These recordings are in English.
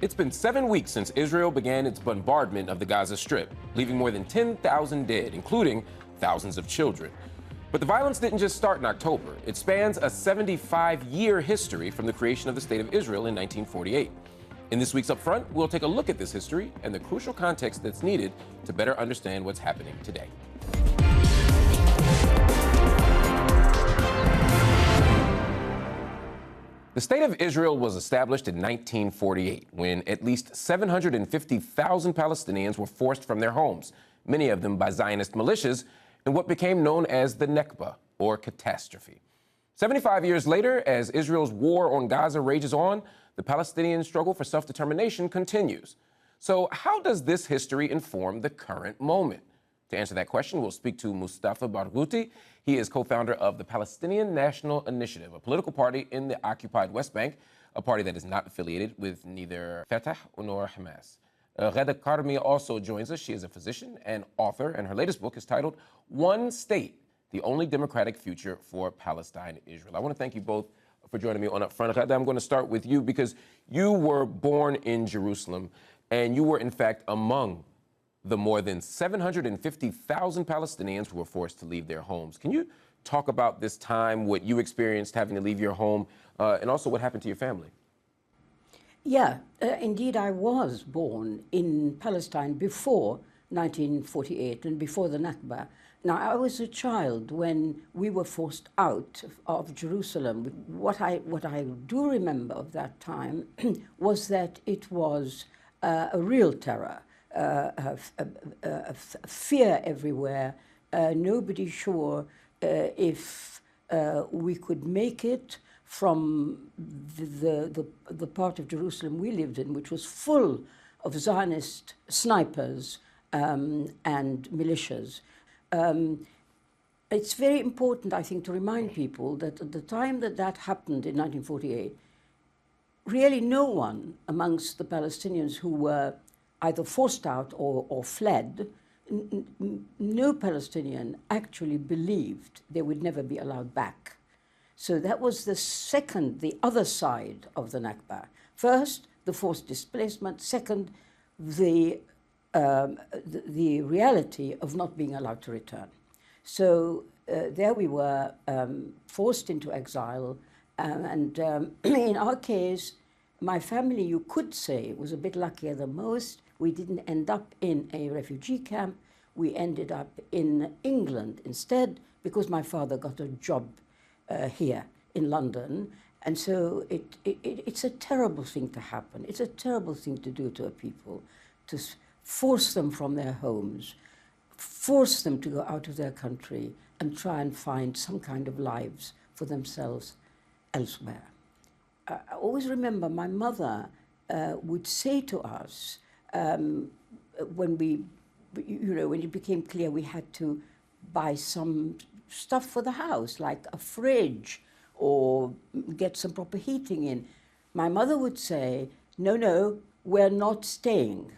It's been 7 weeks since Israel began its bombardment of the Gaza Strip, leaving more than 10,000 dead, including thousands of children. But the violence didn't just start in October. It spans a 75-year history from the creation of the State of Israel in 1948. In this week's UpFront, we'll take a look at this history and the crucial context that's needed to better understand what's happening today. The State of Israel was established in 1948 when at least 750,000 Palestinians were forced from their homes, many of them by Zionist militias, in what became known as the Nakba, or catastrophe. 75 years later, as Israel's war on Gaza rages on, the Palestinian struggle for self-determination continues. So how does this history inform the current moment? To answer that question, we'll speak to Mustafa Barghouti. He is co-founder of the Palestinian National Initiative, a political party in the occupied West Bank, a party that is not affiliated with neither Fatah nor Hamas. Ghada Karmi also joins us. She is a physician and author, and her latest book is titled One State, the Only Democratic Future for Palestine and Israel. I want to thank you both for joining me on UpFront. Ghada, I'm going to start with you because you were born in Jerusalem, and you were, in fact, among the more than 750,000 Palestinians who were forced to leave their homes. Can you talk about this time, what you experienced having to leave your home, and also what happened to your family? Yeah, indeed, I was born in Palestine before 1948 and before the Nakba. Now, I was a child when we were forced out of Jerusalem. What I do remember of that time was that it was a real terror. Fear everywhere, nobody sure if we could make it from the part of Jerusalem we lived in, which was full of Zionist snipers and militias. It's very important, I think, to remind people that at the time that happened in 1948, really no one amongst the Palestinians who were either forced out or fled, no Palestinian actually believed they would never be allowed back. So that was the other side of the Nakba. First, the forced displacement. Second, the reality of not being allowed to return. So there we were, forced into exile. And in our case, my family, you could say, was a bit luckier than most. We didn't end up in a refugee camp. We ended up in England instead because my father got a job here in London. And so it's a terrible thing to happen. It's a terrible thing to do to a people, to force them from their homes, force them to go out of their country and try and find some kind of lives for themselves elsewhere. I always remember my mother would say to us, when it became clear we had to buy some stuff for the house, like a fridge or get some proper heating in, my mother would say, no, we're not staying.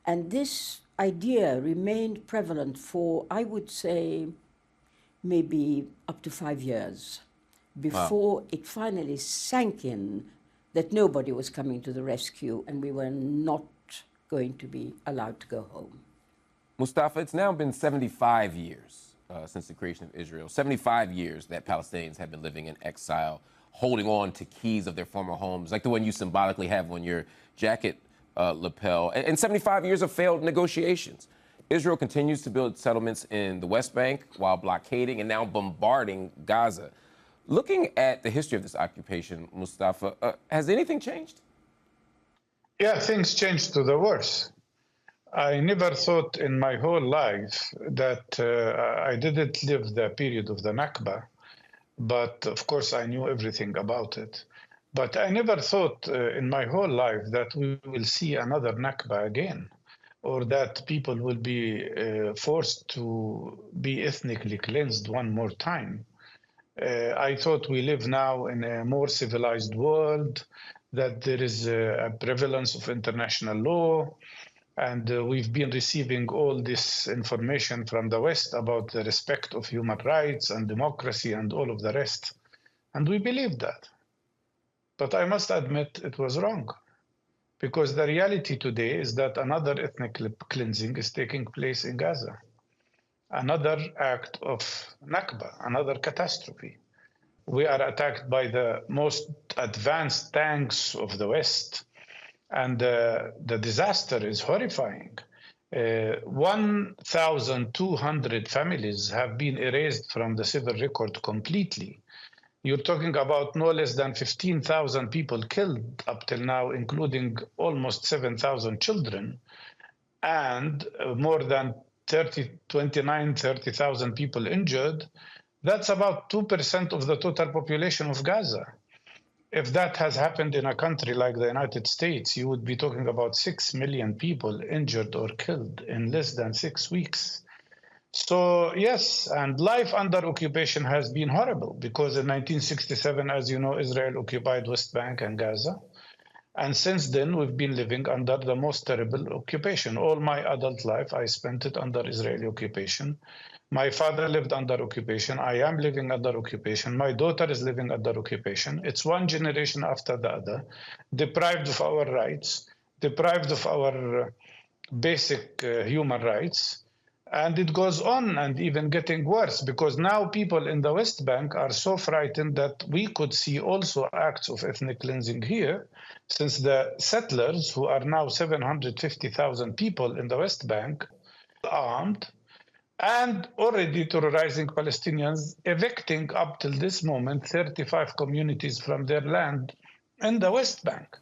And this idea remained prevalent for, I would say, maybe up to 5 years before it finally sank in that nobody was coming to the rescue and we were not going to be allowed to go home. Mustafa, it's now been 75 years since the creation of Israel, 75 years that Palestinians have been living in exile, holding on to keys of their former homes, like the one you symbolically have on your jacket lapel, and 75 years of failed negotiations. Israel continues to build settlements in the West Bank while blockading and now bombarding Gaza. Looking at the history of this occupation, Mustafa, has anything changed? Yeah, things changed to the worse. I never thought in my whole life that I didn't live the period of the Nakba, but of course I knew everything about it. But I never thought in my whole life that we will see another Nakba again, or that people will be forced to be ethnically cleansed one more time. I thought we live now in a more civilized world, that there is a prevalence of international law, and we've been receiving all this information from the West about the respect of human rights and democracy and all of the rest. And we believed that. But I must admit it was wrong, because the reality today is that another ethnic cleansing is taking place in Gaza. Another act of Nakba, another catastrophe. We are attacked by the most advanced tanks of the West, and the disaster is horrifying. 1,200 families have been erased from the civil record completely. You're talking about no less than 15,000 people killed up till now, including almost 7,000 children, and more than 30,000 people injured. That's about 2% of the total population of Gaza. If that has happened in a country like the United States, you would be talking about 6 million people injured or killed in less than 6 weeks. So yes, and life under occupation has been horrible, because in 1967, as you know, Israel occupied West Bank and Gaza. And since then, we've been living under the most terrible occupation. All my adult life, I spent it under Israeli occupation. My father lived under occupation. I am living under occupation. My daughter is living under occupation. It's one generation after the other, deprived of our rights, deprived of our basic human rights. And it goes on and even getting worse, because now people in the West Bank are so frightened that we could see also acts of ethnic cleansing here, since the settlers, who are now 750,000 people in the West Bank, armed, and already terrorizing Palestinians, evicting up till this moment 35 communities from their land in the West Bank.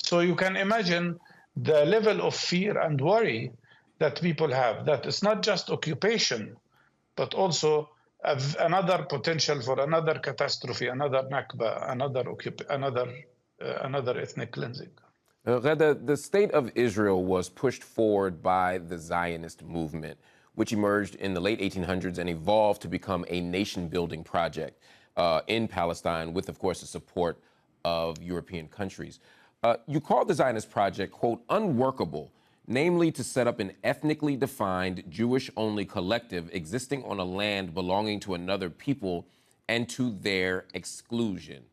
So you can imagine the level of fear and worry that people have, that it's not just occupation, but also another potential for another catastrophe, another Nakba, another ethnic cleansing. Ghada, the state of Israel was pushed forward by the Zionist movement, which emerged in the late 1800s and evolved to become a nation-building project in Palestine with, of course, the support of European countries. You called the Zionist Project, quote, unworkable, namely to set up an ethnically defined Jewish-only collective existing on a land belonging to another people and to their exclusion.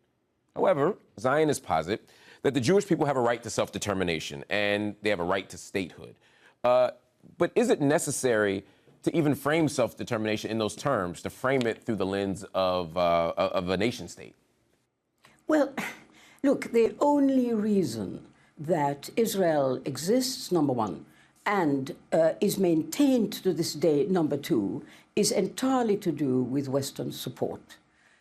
However, Zionists posit that the Jewish people have a right to self-determination and they have a right to statehood. But is it necessary to even frame self-determination in those terms, to frame it through the lens of a nation state? Well, look, the only reason that Israel exists, number one, and is maintained to this day, number two, is entirely to do with Western support.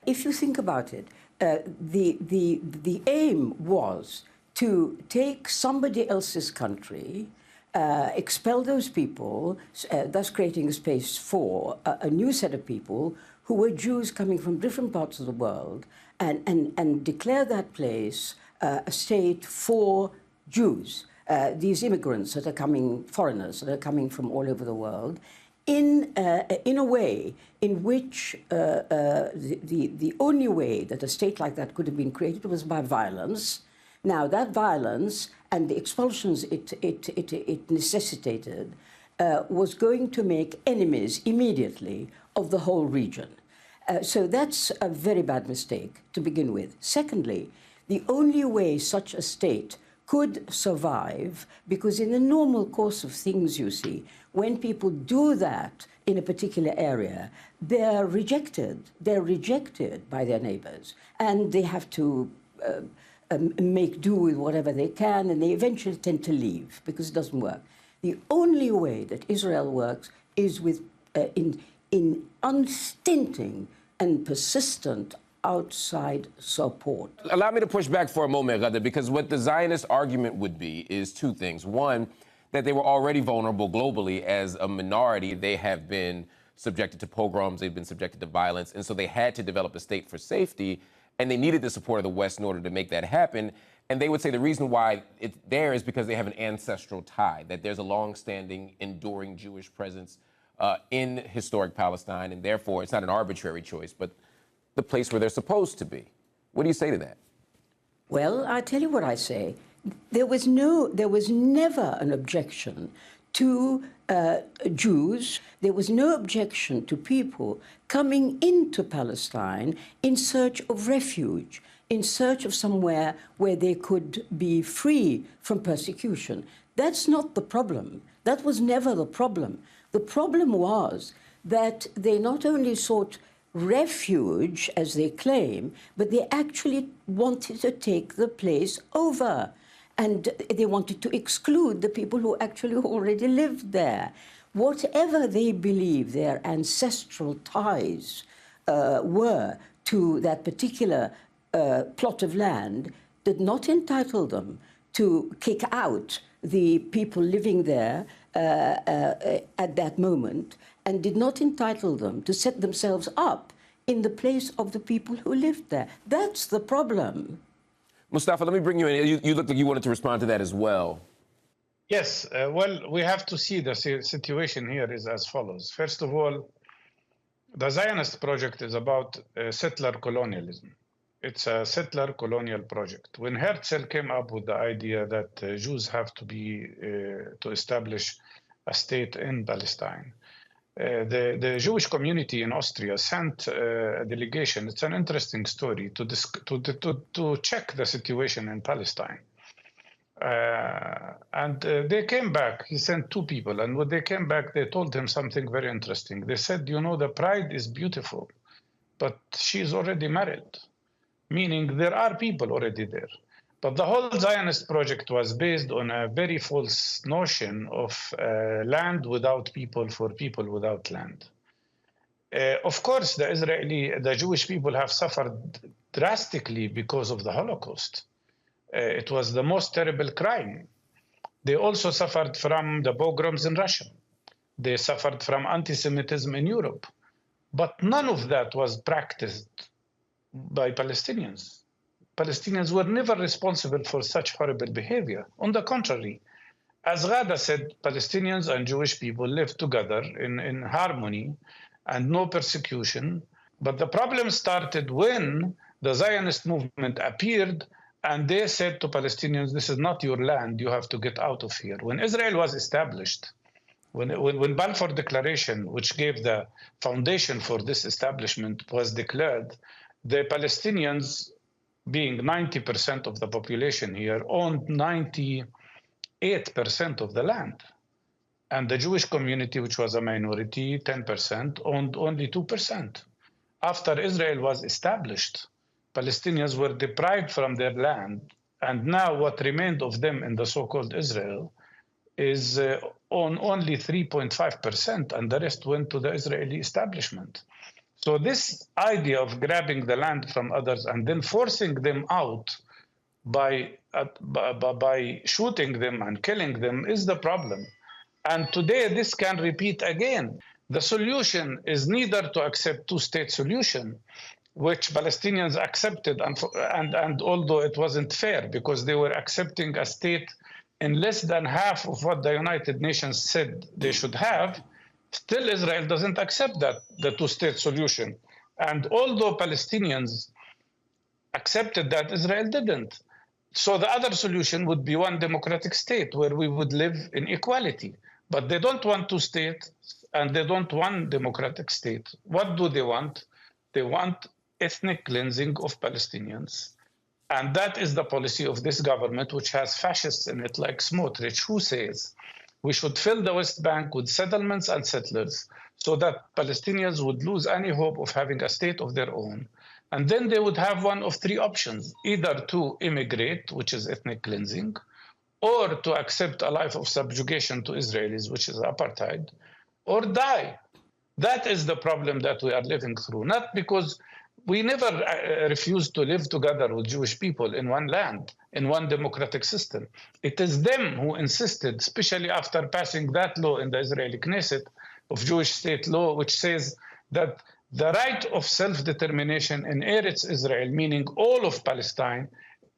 If you think about it, the aim was to take somebody else's country, expel those people, thus creating a space for a new set of people who were Jews coming from different parts of the world, and declare that place a state for Jews, these immigrants that are coming, foreigners that are coming from all over the world, in a way in which the only way that a state like that could have been created was by violence. Now, that violence and the expulsions it necessitated was going to make enemies immediately of the whole region. So that's a very bad mistake to begin with. Secondly, the only way such a state could survive, because in the normal course of things, you see, when people do that in a particular area, they're rejected. They're rejected by their neighbors, and they have to make do with whatever they can, and they eventually tend to leave because it doesn't work. The only way that Israel works is with in unstinting and persistent outside support. Allow me to push back for a moment, Ghada, because what the Zionist argument would be is two things. One, that they were already vulnerable globally as a minority. They have been subjected to pogroms, they've been subjected to violence, and so they had to develop a state for safety, and they needed the support of the West in order to make that happen. And they would say the reason why it's there is because they have an ancestral tie, that there's a long-standing, enduring Jewish presence in historic Palestine, and therefore it's not an arbitrary choice, but the place where they're supposed to be. What do you say to that? Well, I tell you what I say. There was never an objection to Jews. There was no objection to people coming into Palestine in search of refuge, in search of somewhere where they could be free from persecution. That's not the problem. That was never the problem. The problem was that they not only sought refuge, as they claim, but they actually wanted to take the place over. And they wanted to exclude the people who actually already lived there. Whatever they believe their ancestral ties were to that particular plot of land did not entitle them to kick out the people living there at that moment, and did not entitle them to set themselves up in the place of the people who lived there. That's the problem. Mustafa, let me bring you in. You looked like you wanted to respond to that as well. Yes, well, we have to see the situation here is as follows. First of all, the Zionist project is about settler colonialism. It's a settler colonial project. When Herzl came up with the idea that Jews have to be to establish a state in Palestine, the Jewish community in Austria sent a delegation. It's an interesting story to check the situation in Palestine. And they came back. He sent two people, and when they came back, they told him something very interesting. They said, you know, the bride is beautiful, but she's already married, meaning there are people already there. But the whole Zionist project was based on a very false notion of land without people for people without land. Of course, the Jewish people have suffered drastically because of the Holocaust. It was the most terrible crime. They also suffered from the pogroms in Russia. They suffered from anti-Semitism in Europe. But none of that was practiced by Palestinians. Palestinians were never responsible for such horrible behavior. On the contrary, as Ghada said, Palestinians and Jewish people lived together in harmony and no persecution. But the problem started when the Zionist movement appeared and they said to Palestinians, this is not your land, you have to get out of here. When Israel was established, when Balfour Declaration, which gave the foundation for this establishment, was declared, the Palestinians, being 90% of the population here, owned 98% of the land. And the Jewish community, which was a minority, 10%, owned only 2%. After Israel was established, Palestinians were deprived from their land, and now what remained of them in the so-called Israel is on only 3.5%, and the rest went to the Israeli establishment. So this idea of grabbing the land from others and then forcing them out by shooting them and killing them is the problem. And today this can repeat again. The solution is neither to accept two-state solution, which Palestinians accepted, and although it wasn't fair because they were accepting a state in less than half of what the United Nations said they should have, still Israel doesn't accept that, the two-state solution. And although Palestinians accepted that, Israel didn't. So the other solution would be one democratic state where we would live in equality. But they don't want two states and they don't want democratic state. What do they want? They want ethnic cleansing of Palestinians. And that is the policy of this government, which has fascists in it like Smotrich, who says we should fill the West Bank with settlements and settlers so that Palestinians would lose any hope of having a state of their own. And then they would have one of three options, either to immigrate, which is ethnic cleansing, or to accept a life of subjugation to Israelis, which is apartheid, or die. That is the problem that we are living through, not because we never refused to live together with Jewish people in one land, in one democratic system. It is them who insisted, especially after passing that law in the Israeli Knesset of Jewish state law, which says that the right of self-determination in Eretz Israel, meaning all of Palestine,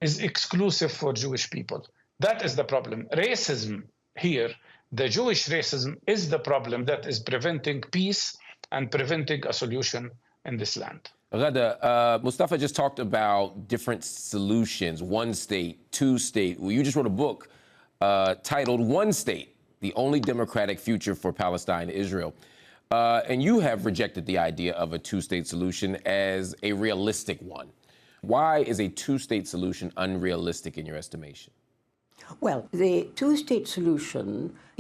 is exclusive for Jewish people. That is the problem. Racism here, the Jewish racism, is the problem that is preventing peace and preventing a solution in this land. Ghada, Mustafa just talked about different solutions, one state, two state. Well, you just wrote a book titled One State, the only democratic future for Palestine and Israel. And you have rejected the idea of a two-state solution as a realistic one. Why is a two-state solution unrealistic in your estimation? Well, the two-state solution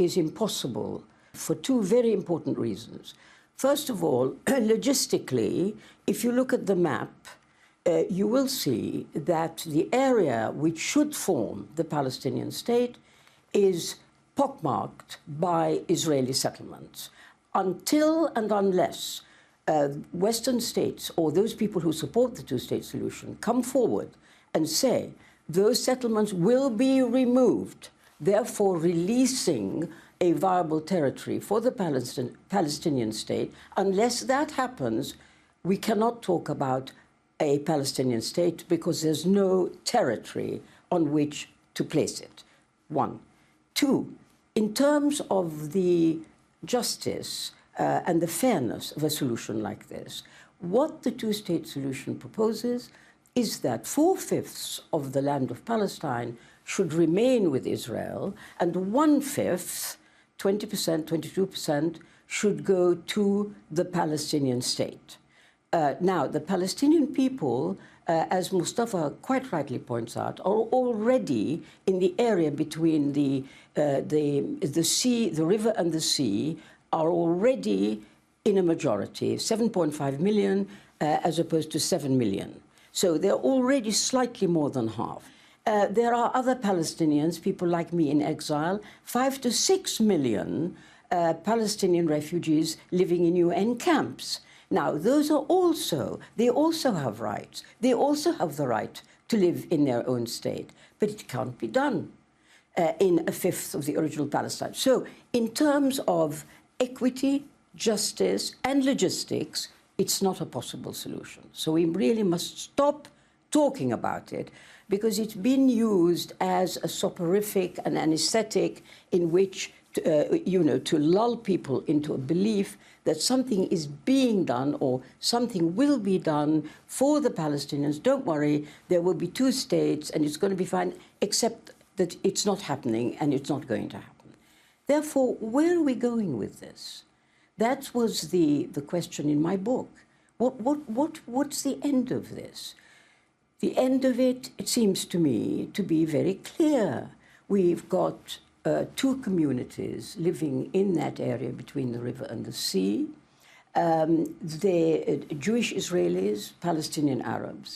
is impossible for two very important reasons. First of all, logistically, if you look at the map, you will see that the area which should form the Palestinian state is pockmarked by Israeli settlements. Until and unless Western states or those people who support the two-state solution come forward and say those settlements will be removed, therefore releasing a viable territory for the Palestinian state, unless that happens, we cannot talk about a Palestinian state because there's no territory on which to place it. One. Two, in terms of the justice and the fairness of a solution like this, what the two-state solution proposes is that 4/5 of the land of Palestine should remain with Israel, and 1/5, 20%, 22%, should go to the Palestinian state. Now, the Palestinian people, as Mustafa quite rightly points out, are already in the area between the sea, the river and the sea, are already in a majority, 7.5 million as opposed to 7 million. So they're already slightly more than half. There are other Palestinians, people like me in exile, 5 to 6 million Palestinian refugees living in UN camps. Now, those are they also have rights. They also have the right to live in their own state, but it can't be done in 1/5 of the original Palestine. So in terms of equity, justice, and logistics, it's not a possible solution. So we really must stop talking about it, because it's been used as a soporific, an anesthetic in which, to lull people into a belief that something is being done or something will be done for the Palestinians. Don't worry, there will be two states and it's going to be fine, except that it's not happening and it's not going to happen. Therefore, where are we going with this? That was the question in my book. What's the end of this? The end of it, it seems to me, to be very clear. We've got two communities living in that area between the river and the sea. The Jewish Israelis, Palestinian Arabs.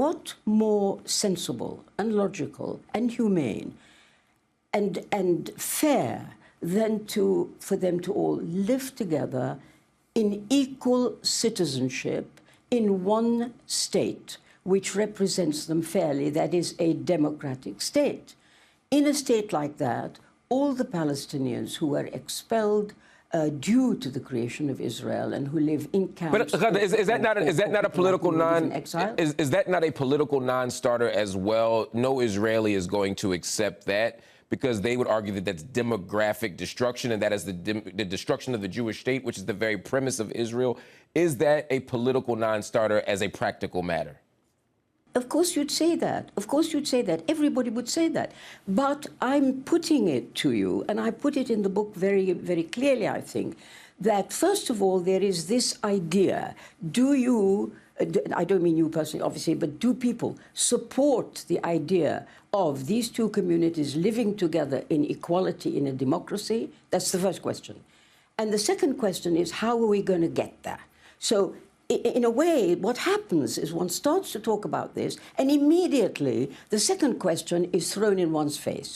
What more sensible and logical and humane and fair than for them to all live together in equal citizenship in one state which represents them fairly, that is a democratic state. In a state like that, all the Palestinians who were expelled due to the creation of Israel and who live in camps. But Ghada, is that not a political is that not a political non-starter as well? No Israeli is going to accept that, because they would argue that that's demographic destruction, and that is the destruction of the Jewish state, which is the very premise of Israel. Is that a political non-starter as a practical matter? Of course you'd say that. Of course you'd say that. Everybody would say that. But I'm putting it to you, and I put it in the book very, very clearly, I think, that first of all, there is this idea. Do you, I don't mean you personally, obviously, but do people support the idea of these two communities living together in equality in a democracy? That's the first question. And the second question is, how are we going to get there? So in a way, what happens is one starts to talk about this, and immediately the second question is thrown in one's face.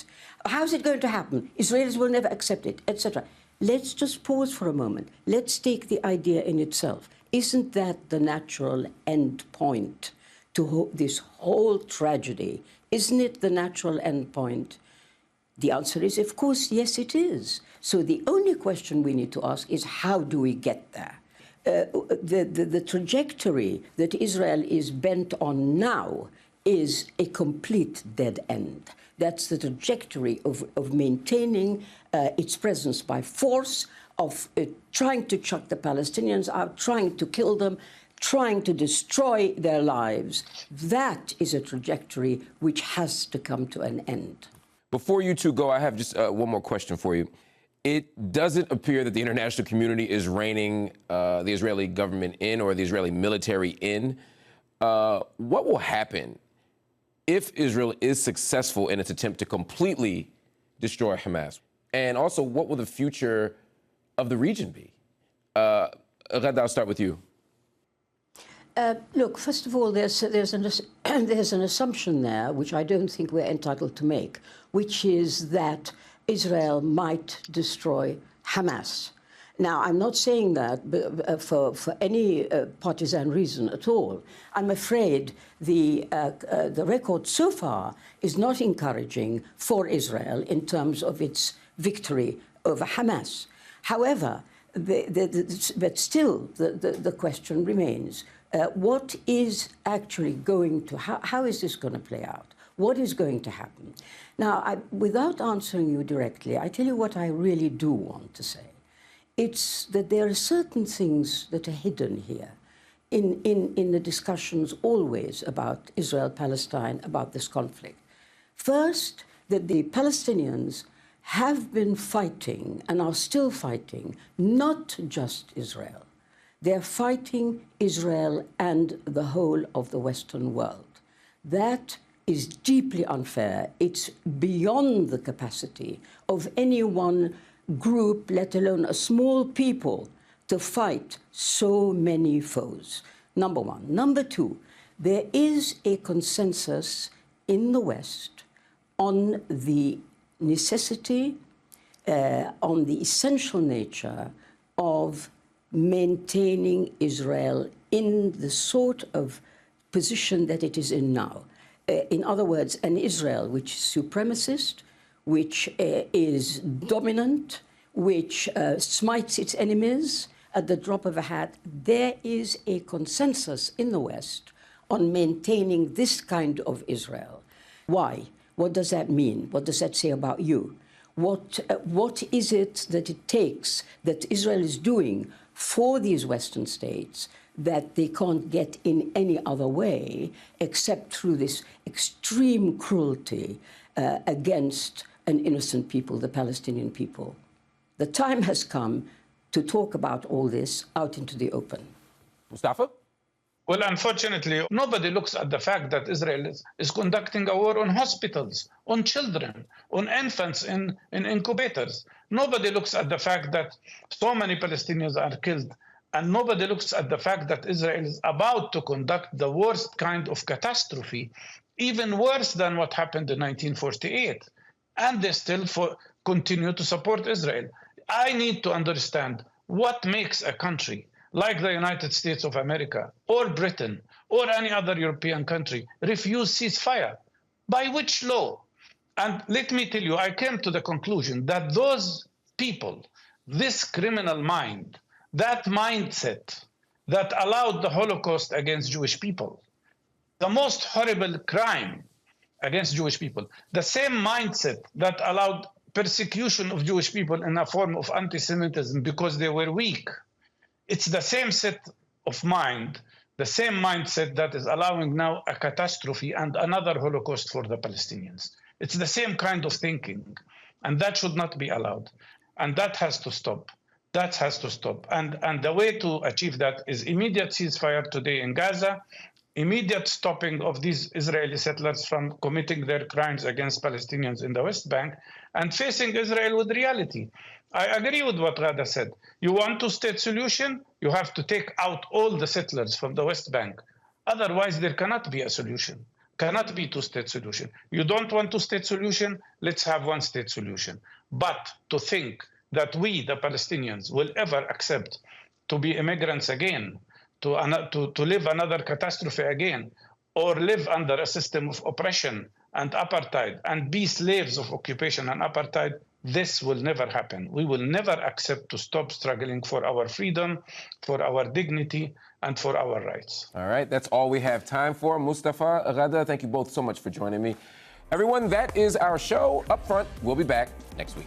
How's it going to happen? Israelis will never accept it, etc. Let's just pause for a moment. Let's take the idea in itself. Isn't that the natural end point to this whole tragedy? Isn't it the natural end point? The answer is, of course, yes, it is. So the only question we need to ask is, how do we get there? The trajectory that Israel is bent on now is a complete dead end. That's the trajectory of maintaining its presence by force, of trying to chuck the Palestinians out, trying to kill them, trying to destroy their lives. That is a trajectory which has to come to an end. Before you two go, I have just one more question for you. It doesn't appear that the international community is reining the Israeli government in or the Israeli military in. What will happen if Israel is successful in its attempt to completely destroy Hamas? And also, what will the future of the region be? Ghada, I'll start with you. Look, first of all, there's an assumption there, which I don't think we're entitled to make, which is that Israel might destroy Hamas. Now, I'm not saying that for any partisan reason at all. I'm afraid the record so far is not encouraging for Israel in terms of its victory over Hamas. However, but still, the question remains. What is actually going to, how is this going to play out? What is going to happen? Now, without answering you directly, I tell you what I really do want to say. It's that there are certain things that are hidden here in the discussions always about Israel-Palestine, about this conflict. First, that the Palestinians have been fighting and are still fighting, not just Israel. They're fighting Israel and the whole of the Western world. That is deeply unfair. It's beyond the capacity of any one group, let alone a small people, to fight so many foes. Number one. Number two, there is a consensus in the West on the necessity, on the essential nature of maintaining Israel in the sort of position that it is in now. In other words, an Israel which is supremacist, which is dominant, which smites its enemies at the drop of a hat. There is a consensus in the West on maintaining this kind of Israel. Why? What does that mean? What does that say about you? What is it that it takes that Israel is doing for these Western states that they can't get in any other way except through this extreme cruelty against an innocent people, the Palestinian people? The time has come to talk about all this out into the open. Mustafa? Well, unfortunately, nobody looks at the fact that Israel is conducting a war on hospitals, on children, on infants in incubators. Nobody looks at the fact that so many Palestinians are killed. And nobody looks at the fact that Israel is about to conduct the worst kind of catastrophe, even worse than what happened in 1948. And they still continue to support Israel. I need to understand what makes a country like the United States of America or Britain or any other European country refuse ceasefire. By which law? And let me tell you, I came to the conclusion that those people, this criminal mind, that mindset that allowed the Holocaust against Jewish people, the most horrible crime against Jewish people, the same mindset that allowed persecution of Jewish people in a form of anti-Semitism because they were weak. It's the same set of mind, the same mindset that is allowing now a catastrophe and another Holocaust for the Palestinians. It's the same kind of thinking, and that should not be allowed. And that has to stop. That has to stop. And the way to achieve that is immediate ceasefire today in Gaza, immediate stopping of these Israeli settlers from committing their crimes against Palestinians in the West Bank, and facing Israel with reality. I agree with what Ghada said. You want two-state solution, you have to take out all the settlers from the West Bank. Otherwise, there cannot be a solution. Cannot be two-state solution. You don't want two-state solution, let's have one-state solution. But to think that we, the Palestinians, will ever accept to be immigrants again, to live another catastrophe again, or live under a system of oppression and apartheid and be slaves of occupation and apartheid, this will never happen. We will never accept to stop struggling for our freedom, for our dignity, and for our rights. All right, that's all we have time for. Mustafa, Ghada, thank you both so much for joining me. Everyone, that is our show. Up Front, we'll be back next week.